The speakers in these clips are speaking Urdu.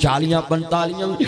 40-45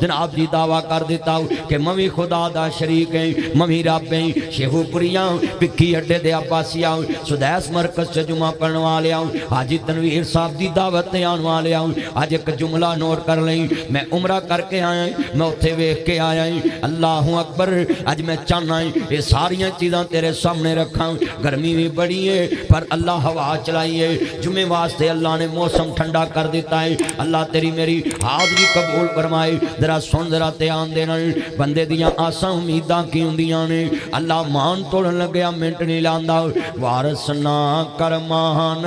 جناب جی دعویٰ کر دیتا کہ ممی خدا دا شریک ہیں ممی رب ہیں شیخو پریاں پکی اڈے دے عباسیاں سدیس مرکز سے جمعہ پڑھنے والے حاجی تنویر صاحب دی دعوت آن والے آج ایک جملہ نوٹ کر لیں میں عمرہ کر کے آیا میں اتھے ویکھ کے آیا اللہ اکبر اج میں چاہنا یہ ساریاں چیزاں تیرے سامنے رکھاں گرمی بھی بڑی ہے پر اللہ ہوا چلائی ہے جمعے واسطے اللہ نے موسم ٹھنڈا کر دیتا ہے اللہ تیری میری حاضری قبول فرمائے ذرا سن ذرا دھیان دینا بندے دیاں آساں امیداں کی ہوندیاں نے اللہ مان توڑن لگیا منٹ نہیں لاندا وارث نہ کر مان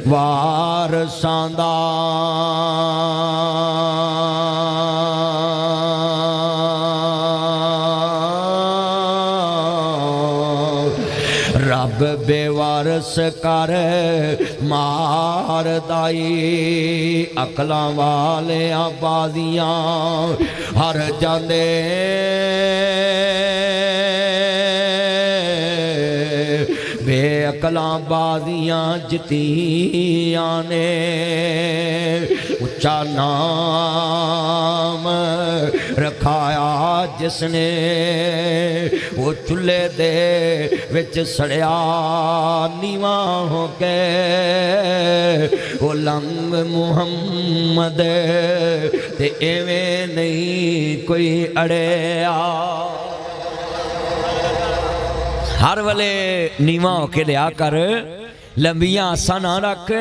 وارثاں دا رب بے وارث کر مار دائی عقلاں والیاں بازیاں ہر جاندے بے عقلاں بازیاں جتیاں نے اچھا نام رکھایا جس نے وہ چلے دے وچ سڑیا نیواں ہو کے وہ لنگ محمد تے ایویں نہیں کوئی اڑیا ہر والے نیواں ہو کے لیا کر لمبیاں آساں نہ رکھ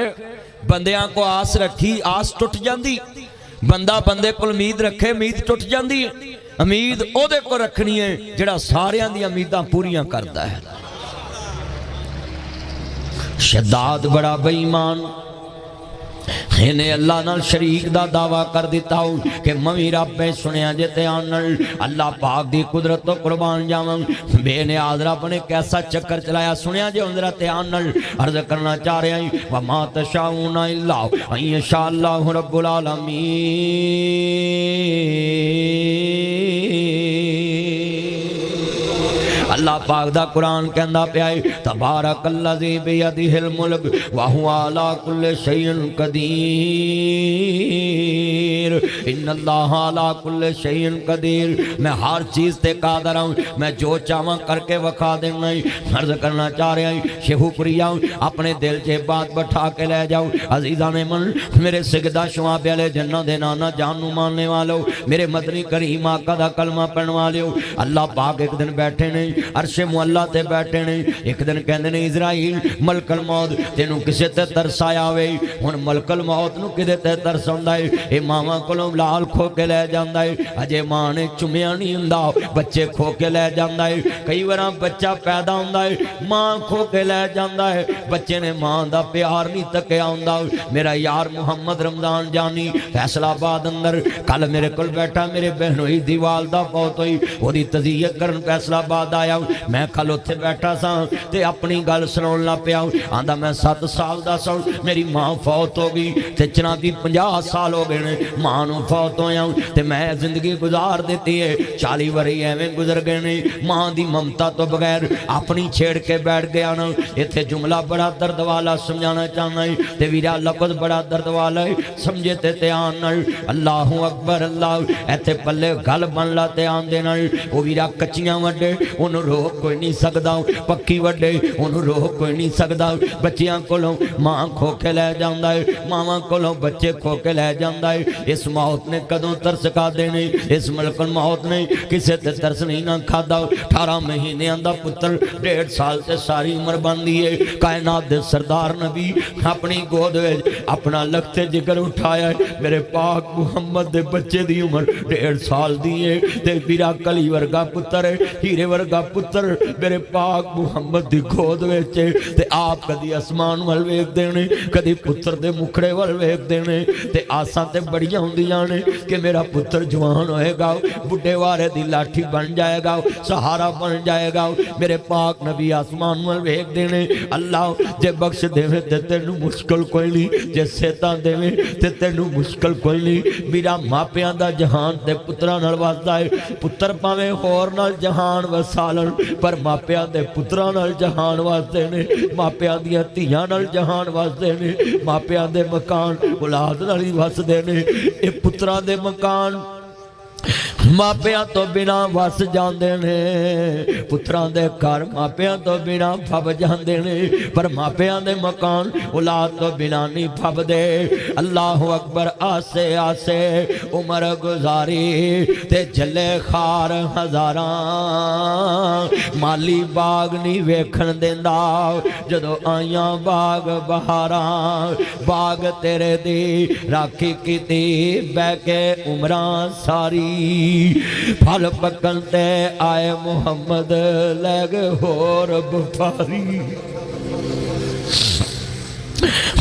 بندیاں کو آس رکھی آس ٹوٹ جاندی بندہ بندے کو امید رکھے امید ٹوٹ جاندی امید او دے کو رکھنی ہے جڑا ساریاں دی امیداں پوریاں کرتا ہے شداد بڑا بے ایمان انہیں اللہ نال شریک دا دعویٰ کر دیتا ہوں کہ ممی رب میں سنیا جیتے آنال اللہ پاک دی قدرت تو قربان جاواں بے نیاز رب نے کیسا چکر چلایا سنیا جے حضرت آنال عرض کرنا چاہ رہے ہیں وَمَا تَشَاءُونَ إِلَّا أَن يَشَاءَ اللَّهُ رَبُّ العالمین اللہ پاک دا قرآن کہندا پیا ہے تبارک الذی بیدہ الملک وہو علی کل شیء قدیر ان اللہ علی کل شیء قدیر میں ہر چیز تے قادر ہوں میں جو چاہواں کر کے وکھا دینا عرض کرنا چاہ رہا ہوں شیخو پریا اپنے دل سے بات بٹھا کے لے جاؤ عزیزان من میرے سجدہ شعاب علیہ جنہ دے نانا جانو ماننے والو میرے مدنی کریم آقا دا کلمہ پڑھن والو اللہ پاک ایک دن بیٹھے نہیں عرش معلا تے بیٹھے نہیں ایک دن کہندے نے اسرائیل ملک الموت تینوں کسے تے ترس آیا وے ہن ملک الموت نو کدے تے ترس ہوندا ہے اے ماواں کولوں لال کھو کے لے جاندا ہے اجے ماں نے چومیا نہیں ہوندا بچے کھو کے لے جاندا ہے کئی واراں بچہ پیدا ہوندا ہے ماں کھو کے لے جاندا ہے بچے نے ماں دا پیار نہیں تکیا ہوندا میرا یار محمد رمضان جانی فیصل آباد اندر کل میرے کول بیٹھا میرے بہنوئی دی والدہ فوت ہوئی اودی تعزیت کرن فیصل آباد آیا میں کل اتھے بیٹھا سا تے اپنی گل سنون لا پیا آندا میں 7 سال دا سا میری ماں فوت ہو گئی تے چنا دی 50 سال ہو گئے ماں نو فوت ہویا تے میں زندگی گزار دیتی ہے 40 وری ایویں گزر گئے نے ماں دی ممتا تو بغیر اپنی چھیڑ کے بیٹھ گیا نا ایتھے جملہ بڑا درد والا سمجھانا چاہنا ہے تے ویرا لفظ بڑا درد والا ہے سمجھے تے دھیان نال اللہ اکبر اللہ ایتھے پلے گل بن لا دھیان دے نال او ویرا کچیاں وڈے انہوں روک کوئی نہیں سکدا پکی وڈے انہوں روک کوئی نہیں سکدا بچیاں کولوں ماں کھو کے لے جاندا ہے ماواں کولوں بچے کھو کے لے جاندا ہے اس موت نے کدوں ترس کھا دینے اس ملک موت نے کسے تے ترس نہیں نہ کھادا 18 مہینے دا پتر 1.5 سال سے ساری عمر بندی ہے کائنات دے سردار نبی اپنی گود وچ اپنا لگتے جگر اٹھایا ہے میرے پاک محمد دے بچے دی عمر 1.5 سال دی ہے تے میرا کلی ورگا پتر ہے ہیرے ورگا پتر میرے پاک محمد دی گود وچ تے آپ کدی اسمان ول ویکھ دینے کدی پتر دے مکھڑے ول ویکھ دینے تے آساں تے بڑیاں ہوندیاں نے کہ میرا پتر جوان ہوئے گا بڈھے وارے دی لاٹھی بن جائے گا سہارا بن جائے گا میرے پاک نبی آسمان ول ویکھ دینے اللہ جے بخش دیوے تے تینوں مشکل کوئی نہیں جے سیتاں دیوے تے تینوں مشکل کوئی نہیں میرا ماپیاں دا جہان تے پتراں نال واسطہ ہے پتر پاویں ہور نال جہان وسالن جہان پر ماپیاں دے پتراں نال جہان واسطے نے ماپیاں دیاں دھیاں نال جہان واسطے نے ماپیاں دے مکان اولاد نال ہی وسدے نے اے پتراں دے مکان ماپیاں تو بنا وس جاندے نے پتراں دے گھر ماپیاں تو بنا پھب جاندے نے پر ماپیاں دے مکان اولاد تو بنا نہیں پھب دے اللہ اکبر آسے آسے عمر گزاری تے جلے خار ہزاراں مالی باغ نہیں ویکھن دیندا جدو آیاں باغ بہاراں باغ تیرے دی راکھی کیتی بہ کے عمراں ساری پھل پکن تے آئے محمد لے گئے ہور بفاری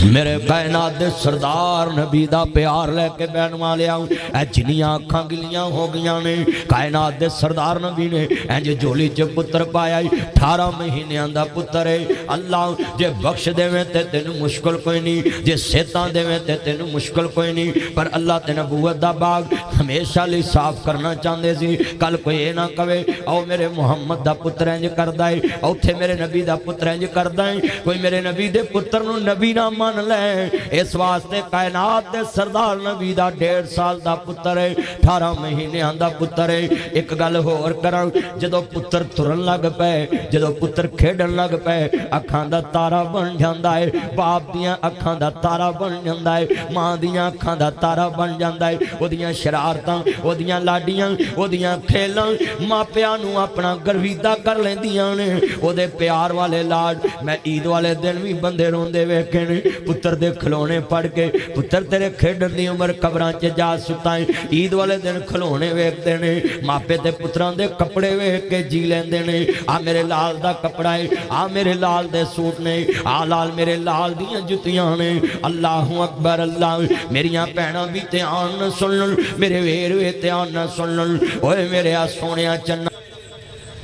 میرے کائنات دے سردار نبی دا پیار لے کے بین والے آؤں اے جنیاں اکھاں گلیاں ہو گیاں نے کائنات دے سردار نبی نے اے جے جولی چے پتر پایا 18 مہینے آندہ پتر ہے اللہ جے بخش دے میں تے تینو مشکل کوئی نہیں جے سیتاں دے میں تے تینو مشکل کوئی نہیں پر اللہ تے نبوت دا باغ ہمیشہ لی صاف کرنا چاندے سی کل کوئی اے نہ کہے او میرے محمد دا پتر انج کردا ہے او تھے میرے نبی دا پتر انج کردا ہے کوئی میرے نبی دے پتر نو نبی نہ مان لے اس واسطے کائنات دے سردار نبی دا 1.5 سال دا پتر ہے 18 مہینے آندا پتر ہے ایک گل ہور کراں جدو پتر ترن لگ پے جدو پتر کھیڈن لگ پے اکھاں دا تارا بن جاندا ہے باپ دیاں اکھاں دا تارا بن جاندا ہے ماں دیاں اکھاں دا تارا بن جاندا ہے اودیاں شرارتاں اودیاں لاڈیاں اودیاں کھیلاں ماپیاں نو اپنا گرویدہ کر لیندیاں نے اودے پیار والے لاڈ میں عید والے دن بھی بندے روندے ویکھے نے پتر دے کھلونے پڑھ کے پتر تیرے کھیڈن دی عمر قبراں چ جا سُتائیں عید والے دن کھلونے ویکھدے نے ماپے تے پتراں دے کپڑے ویکھ کے جی لیندے نے آ میرے لال دا کپڑا ہے آ میرے لال دے سوٹ نے آ لال میرے لال دیاں جُتیاں نے اللہ اکبر اللہ میریاں بہناں بھی دھیان نہ سنن میرے ویر وے دھیان نہ سنن اوئے میرے آ سونیاں چنا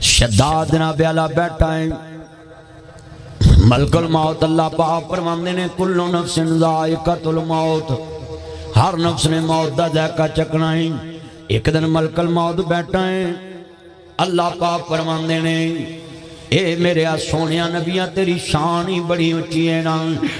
شداد نہ بیالا بیٹھا ہے ملک الموت اللہ پاک فرماندے نے کل نفس ذائقۃ الموت ہر نفس نے موت دا ذائقہ چکھنا ہے ایک دن ملک الموت بیٹھا ہے اللہ پاک فرماندے نے اے میرے سونیاں نبیاں تیری شان ہی بڑی اونچی ہے نا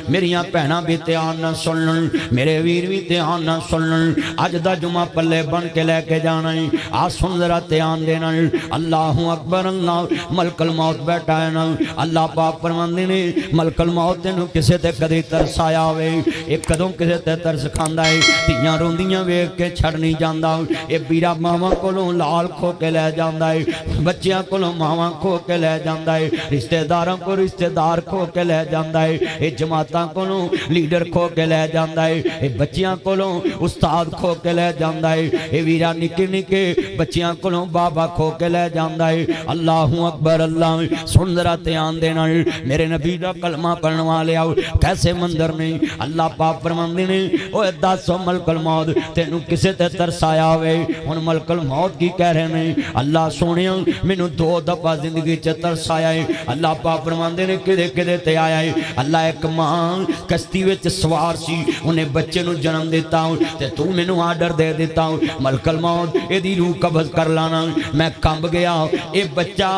میریاں بہناں بھی دھیان نہ سنن میرے ویر بھی دھیان نہ سنن اج دا جمعہ پلے بن کے لے کے جانا ہے آ سن ذرا دھیان دینا اللہ اکبر اللہ ملک الموت بیٹھا ہے نا اللہ پاک فرماندے نے ملک الموت تینوں کسے تے کدی ترس آیا ہوئے اے کدوں کسے تے ترس کھاندا ہے دھیاں روندیاں ویکھ کے چھڑ نہیں جاندا اے بیڑا ماواں کولوں لال کھو کے لے جاندا ہے بچیاں کولوں ماواں کھو کے لے جاندا رشتہ داراں کو رشتہ دار کھو کے لے جاندا ہے اے جماعتاں کولوں لیڈر کھو کے لے جاندا ہے اے بچیاں کولوں استاد کھو کے لے جاندا ہے اے ویرا نکے نکے بچیاں کولوں بابا کھو کے لے جاندا ہے اللہ اکبر اللہ سن ذرا دھیان دینا میرے نبی دا کلمہ پڑھن والے آؤ کیسے منظر نہیں اللہ پاک فرماندے نے اوے دس ملک الموت تینوں کسے تے ترس آیا ہوئے ہن ملک الموت کی کہہ رہے ہیں اللہ سونیاں مینوں 2 دفعہ زندگی چ ترس آیا ہے اللہ پاک فرماندے نے کدے کدے تے آیا ہے اللہ ایک ماں کشتی وچ سوار سی انہیں بچے نو جنم دیتا ہوں تے تو مینوں آرڈر دے دیتا ہوں ملک الموت اے دی روح قبض کر لانا میں کمب گیا اے بچہ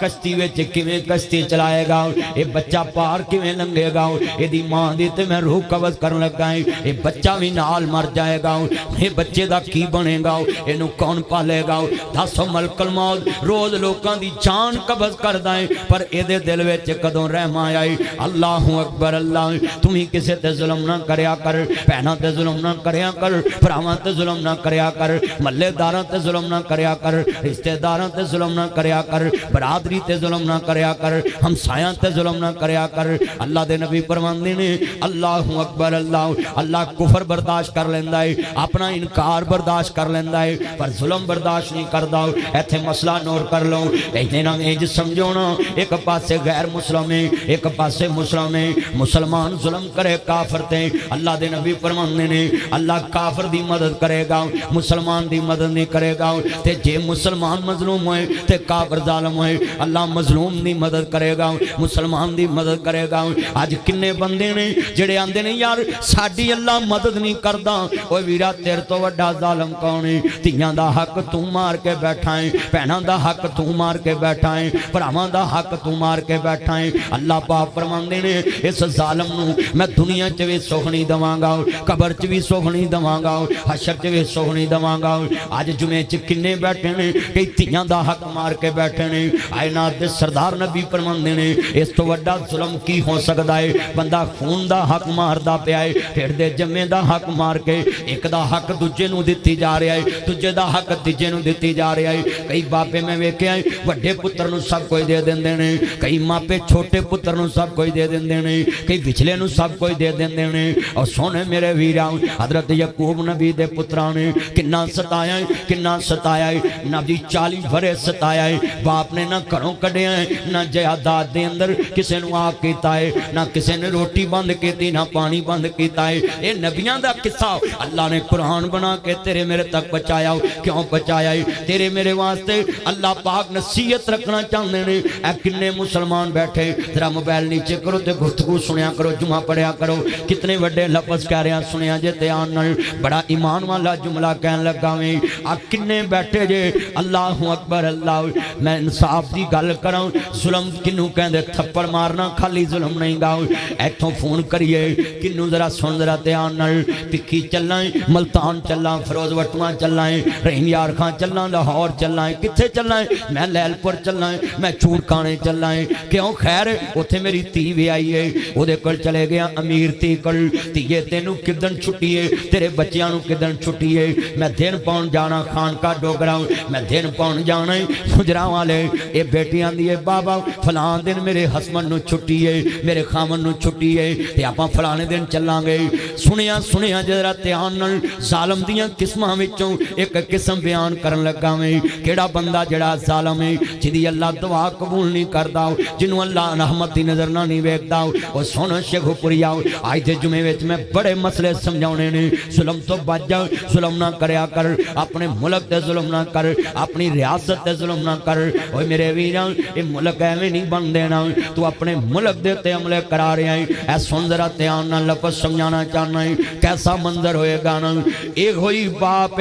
کشتی وچ کیویں کشتی چلائے گا اے بچہ پار کیویں لنگے گا اے دی ماں دی تے میں روح قبض کرن لگا اے بچہ بھی نال مر جائے گا اے بچے دا کی بنے گا اینو کون پالے گا دس ملک الموت روز لوکاں دی جان قبض کردا ہے پر اے دے دل وچ کدوں رحم آیا اللہ اکبر اللہ تم ہی کسے تے ظلم نہ کریا کر بہناں تے ظلم نہ کریا کر بھراواں تے ظلم نہ کریا کر محلے داراں تے ظلم نہ کریا کر رشتہ داراں تے ظلم نہ کریا کر برادری تے ظلم نہ کریا کر ہمسایاں تے ظلم نہ کریا کر اللہ دے نبی فرماندے نے اللہ اکبر اللہ اللہ کفر برداشت کر لیندا ہے اپنا انکار برداشت کر لیندا ہے پر ظلم برداشت نہیں کردا ایتھے مسئلہ نوٹ کر لو ایتھے نہ انج سمجھو ہونا ایک پاسے غیر مسلم ہے ایک پاسے مسلم ہے مسلمان ظلم کرے کافر تے اللہ دے نبی فرماندے نے اللہ کافر دی مدد کرے گا مسلمان دی مدد نہیں کرے گا تے جے مسلمان مظلوم ہوئے تے کافر ظالم ہوئے اللہ مظلوم دی مدد کرے گا مسلمان دی مدد کرے گا آج کنے بندے نے جڑے آندے نے یار ساڈی اللہ مدد نہیں کردا اوے ویرا تیر تو وڈا ظالم کون ہے تیاں دا حق تو مار کے بیٹھا ہے بہناں دا حق تو مار کے بیٹھا ہے بھراواں دا حق تو مار کے بیٹھا ہے اللہ پاک فرماندے نے اس ظالم نو میں دنیا چ وی سوکھنی دواں گا قبر چ وی سوکھنی دواں گا حشر چ وی سوکھنی دواں گا اج جمعے چ کنے بیٹھے نے کئی تیاں دا حق مار کے بیٹھے نے کائنات دے سردار نبی فرماندے نے اس تو وڈا ظلم کی ہو سکدا ہے بندہ خون دا حق ماردا پیا ہے پھر دے جمے دا حق مار کے ایک دا حق دوجے نو دتی جا رہا ہے دوجے دا حق تیجے نو دتی جا رہا ہے کئی باپے میں ویکھیا ہے وڈے پتر نو سب کوئی دے دیندے نے کئی ماپے چھوٹے پتر نو سب کوئی دے دیندے نے کئی وچلے نو سب کوئی دے دیندے نے اور سونے میرے ویراں حضرت یعقوب نبی دے پتراں نے کنا ستایا ہے نبی 40 برے ستایا ہے باپ نے نہ گھروں کڈیا ہے نہ جائیداد دے اندر کسے نو آ کیتا ہے نہ کسے نے روٹی بند کیتی نہ پانی بند کیتا ہے اے نبیاں دا قصہ اللہ نے قرآن بنا کے تیرے میرے تک پہنچایا کیوں پہنچایا ہے تیرے میرے واسطے اللہ پاک نصیحت رکھنا چاہتے ہیں اے کنے مسلمان بیٹھے ذرا موبائل نیچے کرو تے گفتگو سنیا کرو جمعہ پڑھیا کرو کتنے وڈے لفظ کہہ رہے ہیں سنیا جے دھیان نال بڑا ایمان والا جملہ کہن لگا میں آ کنے بیٹھے جے اللہ اکبر اللہ میں انصاف دی گل کراں ظلم کنوں کہندے تھپڑ مارنا خالی ظلم نہیں گا ایتھوں فون کریے کنوں ذرا سن ذرا دھیان نال پکھی چلاں ملتان چلاں فروز وٹواں چلاں رحیم یار خان چلاں لاہور چلاں کتھے چلاں میں لیل پور چلاں میں چوڑکانے چلاں کیوں خیر اوتھے میری تی وی آئی ہے او دے کول چلے گیا امیر تی کول تیے تینوں کدن چھٹی ہے تیرے بچیاں نو کدن چھٹی ہے میں دن پاؤن جانا خان کا ڈوگرا میں دن پاؤن جانا خجراں والے اے بیٹی آندی ہے بابا فلاں دن میرے ہسبینڈ نو چھٹی ہے میرے خامن نو چھٹی ہے تے آپاں فلانے دن چلاں گے سنیا ذرا دھیان نال ظالم دیاں قسماں وچوں ایک قسم بیان کرن لگا میں کیڑا بندہ جڑا ظالم ہے جدی اللہ دعا قبول نہیں کردا جنوں اللہ رحمت دی نظر نہ نہیں ویکھدا او سن شیخو پوریا اج دے جمعے وچ میں بڑے مسئلے سمجھاونے نے ظلم تو بچ جا ظلم نہ کریا کر اپنے ملک تے ظلم نہ کر اپنی ریاست تے ظلم نہ کر اوے میرے ویراں اے ملک ایویں نہیں بن دینا تو اپنے ملک دے تے عملے کرا رہا ہے اے سن ذرا دھیان نال لفظ سمجھانا چاہنا ہے کیسا منظر ہوئے گا نا ایک ہوئی باپ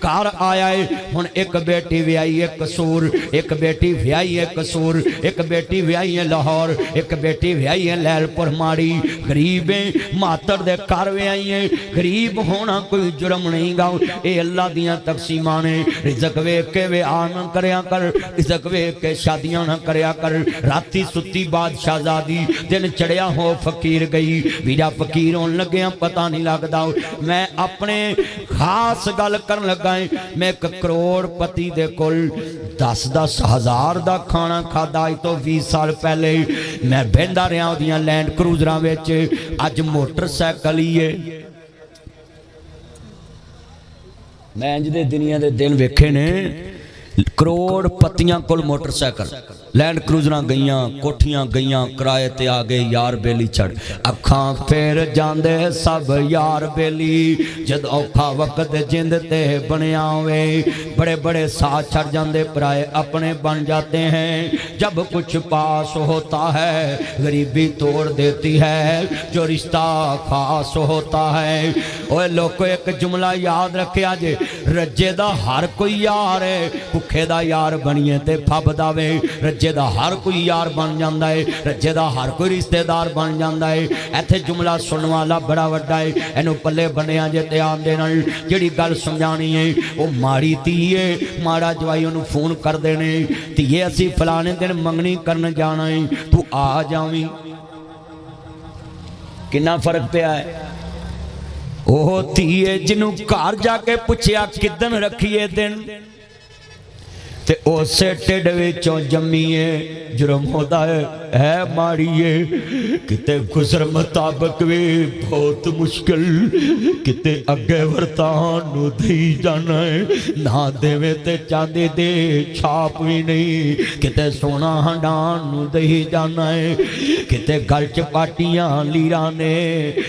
گھر آیا ہے ہن ایک بیٹی ویائی ہے قصور ایک بیٹی ویائی ہے قصور ایک بیٹی ویائی ہے لاہور ایک بیٹی ویائی ہے لیل پور ماڑی غریب ماتر دے گھر ویائی ہے غریب ہونا کوئی جرم نہیں گا اے اللہ دیاں تقسیماں نے رزق ویکھ کے ویاہ نہ کریا کر رزق ویکھ کے شادیاں نہ کریا کر راتی ستی بادشاہ زادی دن چڑھیا ہو فقیر گئی ویرا فقیر ہون لگیا پتہ نہیں لگدا میں اپنے خاص گل کرن لگا میں ایک کروڑ پتی دے کول 10 ہزار دا کھانا کھادا تو 20 سال پہلے میں بہندا رہا اودیاں لینڈ کروزراں وچ اج موٹر سائیکل ہی ہے میں انج دے دنیا دے دن ویکھے نے کروڑ پتیاں کول موٹر سائیکل لینڈ کروزراں گئیاں کوٹھیاں گئیاں کرائے تے آگے یار بیلی چڑھ اکھاں پھر جاندے سب یار بیلی جد اوکھا وقت جند تے بنیا ہوئے بڑے بڑے ساتھ چھڑ جاندے پرائے اپنے بن جاتے ہیں جب کچھ پاس ہوتا ہے غریبی توڑ دیتی ہے جو رشتہ خاص ہوتا ہے اوے لوگو ایک جملہ یاد رکھیا جے رجے دا ہر کوئی یار ہے بھکھے دا یار بنیے تے پھب داوے رجے دا ہر کوئی یار بن جاندا ہے رجے دا ہر کوئی رشتہ دار بن جاندا ہے ایتھے جملہ سنن والا بڑا وڈا ہے اینو پلے بنیا جے دھیان دے نال جڑی گل سمجھانی ہے او ماڑی تی ہے ماڑا جوائی اونوں فون کر دینے تی اسی فلانے دن منگنی کرن جانا ہے تو آ جاویں کنا فرق پیا ہے اوہ تی ہے جنوں گھر جا کے پوچھیا کدن رکھیے دن تے اسے ٹھڈ وچوں جمیے جرم ہوتا ہے ماڑیے کتے گزر مطابق بھی بہت مشکل کتے اگے ورتان نو دھی جانا ہے نہ دیوے تے چاندے دے چھاپ بھی نہیں کتے سونا ہنڈان نو دھی جانا ہے کتے گل چپاٹیاں لیرانے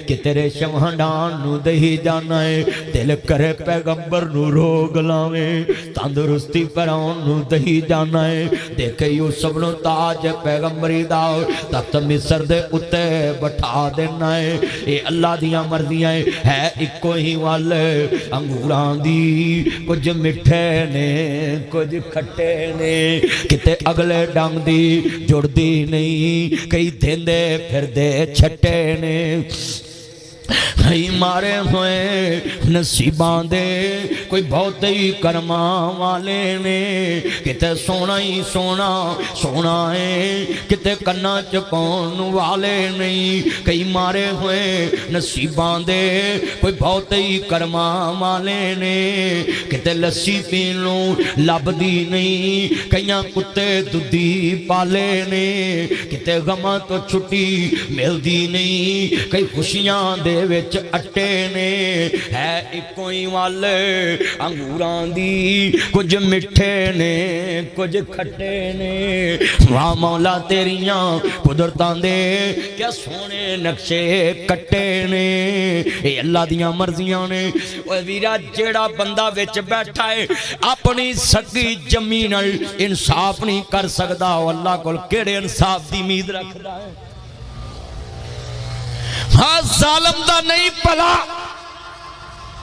کتے ریشم ہنڈان نو دھی جانا ہے دل کرے پیغمبر نو روگ لاویں تندرستی پران نو دہی جانا ہے دیکھے یوسف نو تاج پیغمبری داؤ تخت مصر دے اتے بٹھا دینا ہے اے اللہ دیاں مرضیاں ہے اکو ہی والے انگوران دی کچھ مٹھے نے کچھ کھٹے نے کتے اگلے ڈنگ دی جڑ دی نہیں کئی دھندے پھر دے چھٹے نے ہی مارے ہوئے نصیبان دے کوئی بہت ہی کرماں والے نے کتے سونا ہی سونا ہے کتے کنا چکون والے نہیں کئی مارے ہوئے نصیبان دے کوئی بہت ہی کرماں والے نے کتے لسی پینوں لب دی نہیں کئیاں کتے دودھی پالے نے کتے غماں تو چھٹی مل دی نہیں کئی خوشیاں دے وچ اٹے نے ہے اکو ہی والے انگوران دی کچھ مٹھے نے کچھ کھٹے نے واہ مولا تیریاں قدرتان دے کیا سونے نقشے کٹے نے اے اللہ دیاں مرضیاں نے اوہ ویرا جیڑا بندہ وچ بیٹھا ہے اپنی سکی جمین انصاف نہیں کر سکدا اللہ کو کیڑے انصاف دی امید رکھدا ہے ہاں ظالم دا نہیں پلا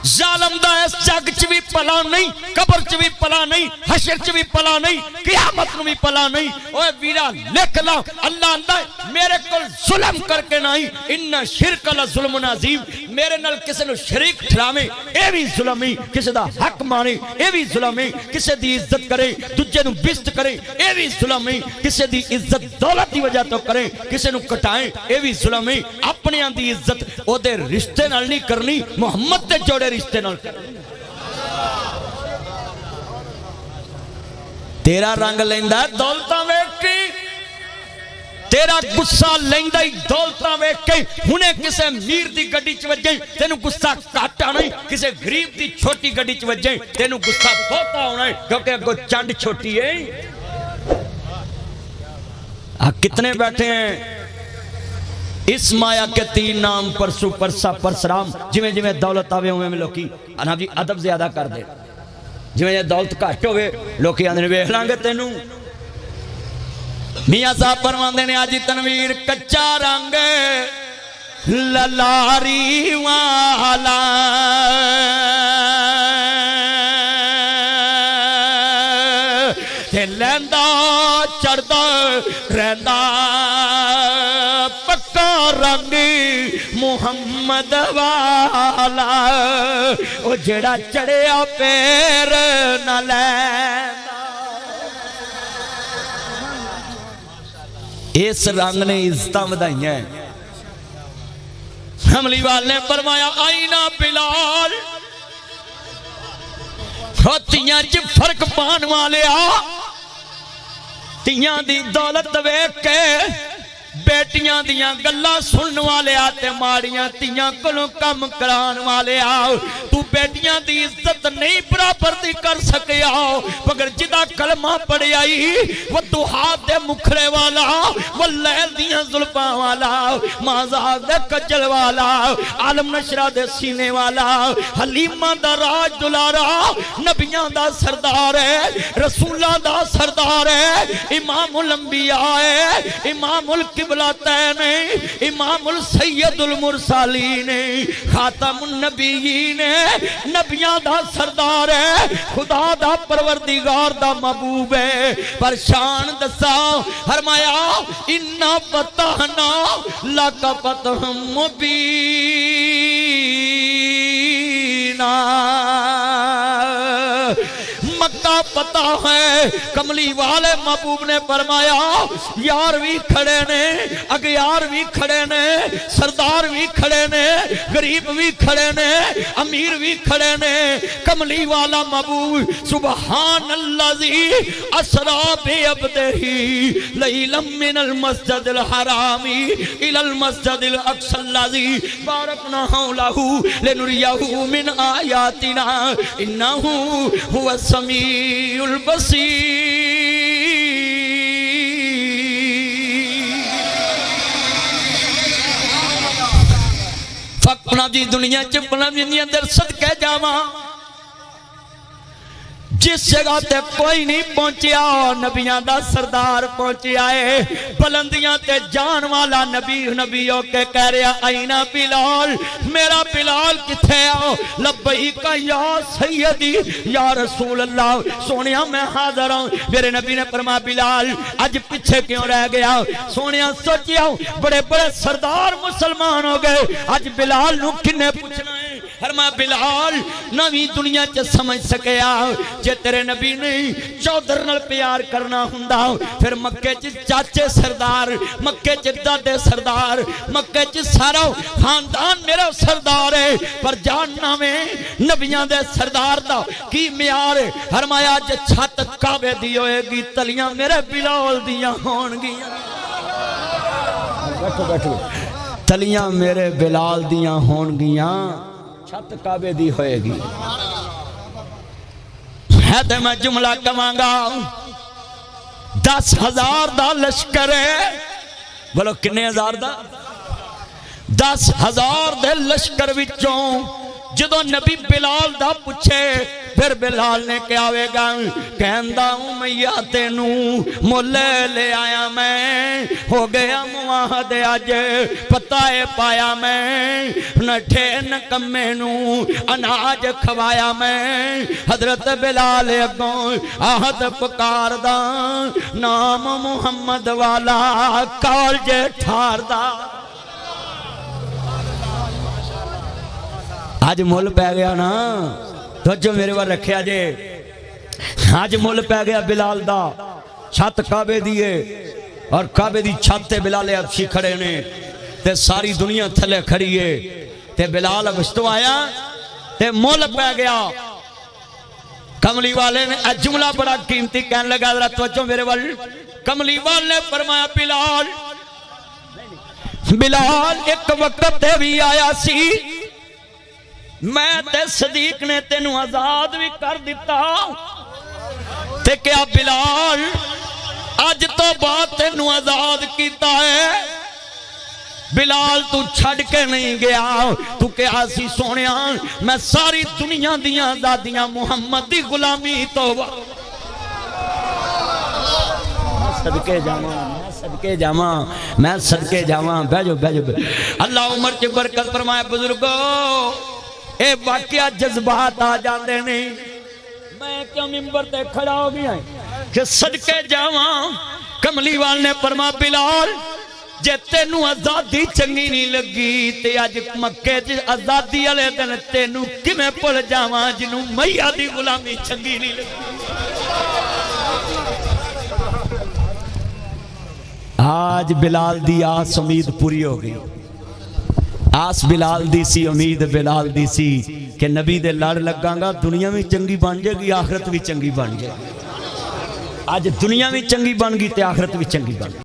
ظالم دا اس جگ چ بھی پلا نہیں قبر چ بھی پلا نہیں حشر چ بھی پلا نہیں قیامت نو بھی پلا نہیں اوے ویرا لکھ لا اللہ آندا ہے میرے کول ظلم کر کے نہیں ان شرک لظلم عظیم میرے نال کسے نو شریک ٹھراویں اے بھی ظلم ہے کسے دا حق مانے اے بھی ظلم ہے کسے دی عزت کرے دوجے نو بست کرے اے بھی ظلم ہے کسے دی عزت دولت دی وجہ تو کرے کسے نو کٹائیں اے بھی ظلم ہے اپنے دی عزت او دے رشتے نال نہیں کرنی محمد دے جوڑے رشتے نال کرنی تیرا رنگ لیندہ ہے دولتاں ویکھ کے تیرا گسا لیندہ ہی دولتاں ویکھ کے ہنے کسے میر دی گڑی چوجیں تینو گسا کاٹا نہیں کسے غریب دی چھوٹی گڑی چوجیں تینو گسا بہتا ہونا ہے کیونکہ اگو چانڈ چھوٹی ہے کتنے بیٹھے ہیں اس مایا کے تین نام پرسو پرسا پرسرام جویں جویں دولت آوے ہوئے میں لوکی انہا بھی عدب زیادہ کر دے جویں دولت کاٹ ہوئے لوکی آدھنے بیخ لانگے تینوں میاں صاحب پرواندے نے آجی تنویر کچا رنگ للاری والا تے لیندہ چڑھدہ رہندہ پکا رنگ محمد والا او جڑا چڑھیا پیر نہ لیندہ اس رنگ نے عزتاں ودائیاں ہیں حملی والے نے فرمایا آئینہ بلال تیاں چ فرق پان والے تیاں دی دولت ویکھ کے بیٹیاں دیاں گلاں سنن والے تے ماڑیاں تیاں کولوں کم کران والے تو بیٹیاں دی عزت نہیں برابر دی کر سکیا مگر جدا کلمہ پڑھی آئی وہ دوحات دے مکھرے والا وہ لیل دیاں زلفاں والا مازاق دے کجل والا عالم نشرہ دے سینے والا حلیمہ دا راج دلارا نبیاں دا سردار ہے رسولہ دا سردار ہے امام الانبیاء ہے امام القبلتین امام السید المرسلین خاتم النبیین نبیاں دا سردار ہے خدا دا پروردگار دا محبوب ہے پر شان دسا فرمایا انا فتحنا لک فتحا مبینا مکہ پتا ہے کملی والے محبوب نے فرمایا یار بھی کھڑے نے اگیار بھی کھڑے نے سردار بھی کھڑے نے غریب بھی کھڑے نے امیر بھی کھڑے نے کملی والا محبوب سبحان اللذی اسرا بعبدہ لیلا من المسجد الحرامی الى المسجد الاقصی الذی بارکنا حولہ لنریہ من آیاتنا انہو هو السمیع البصیر فقنا جی دنیا چپنا بھی اندر صدقے جاواں جس جگہ تے کوئی نہیں پہنچیا نبیاں دا سردار پہنچیا ہے بلندیاں تے جان والا نبیوں کے کہہ رہا اینا بلال میرا بلال کتھے آؤ لبیک یا سیدی یا رسول اللہ سونیا میں حاضر ہوں میرے نبی نے فرمایا بلال آج پیچھے کیوں رہ گیا سونیا سوچیا بڑے بڑے سردار مسلمان ہو گئے آج بلال نو کنے پوچھنا ہے فرمایا بلال نوی دنیا چ سمجھ سکیا جے تیرے نبی نے چودھر نال پیار کرنا ہوندا پھر مکے چ چاچے سردار مکے چ دادے سردار مکے چ سارا خاندان میرا سردار ہے پر جاننا میں نبیاں دے سردار دا کی معیار فرمایا جے چھت کعبے دی ہوئے گی تلیاں میرے بلال دیاں ہون گیاں بیٹھو تلیاں میرے بلال دیاں ہون گیاں چھت کعبے دی ہوئے گی ہے تے میں جملہ کمانگا 10,000 دا لشکر ہے بولو کنے ہزار دا 10,000 دے لشکر وچوں جدو نبی بلال دا پوچھے پھر بلال نے کیا ہوئے گا کہندہ امیہ تینو مولے لے آیا میں ہو گیا معاہد آج پتائے پایا میں نٹھے نکمے نو اناج کھوایا میں حضرت بلال اگوں آہد پکار دا نام محمد والا کالجے ٹھار دا آج مول پہ گیا نا تو جو میرے بار رکھیا جے آج مول پہ گیا بلال دا چھت کعبے دیئے اور کعبے دی چھت تے بلال ابشی کھڑے نے تے ساری دنیا تھلے کھڑیے تے بلال ابشتو آیا تے مول پہ گیا کملی والے نے جملہ بڑا قیمتی کہنے لگا ذرا توجہ میرے والے کملی والے نے فرمایا بلال ایک وقت تے بھی آیا سی میں تے صدیق نے تینو آزاد بھی کر دیتا تے کیا بلال آج تو بات تینو آزاد کیتا ہے بلال تو چھڑ کے نہیں گیا تو کیا سی سونیا میں ساری دنیا دیاں آزادیاں محمد دی غلامی تو صدقے جاواں بیجو اللہ عمر کی برکت فرمائے بزرگوں اے واقعہ جذبات آ جاندے نہیں میں کیا ممبر تے کھڑا ہو گیا کہ صدقے جاواں کملی وال نے فرمایا بلال جے تینو آزادی چنگی نہیں لگی تے آج مکے جے آزادی والے دن تینو کمیں پڑ جاواں جنوں میاں دی غلامی چنگی نہیں لگی آج بلال دی آس امید پوری ہو گئی آس بلال دی سی امید بلال دی سی کہ نبی دے لڑ لگاں گا دنیا میں چنگی بن جائے گی آخرت بھی چنگی بن جائے گی آج دنیا بھی چنگی بن گئی تے آخرت بھی چنگی بن گئی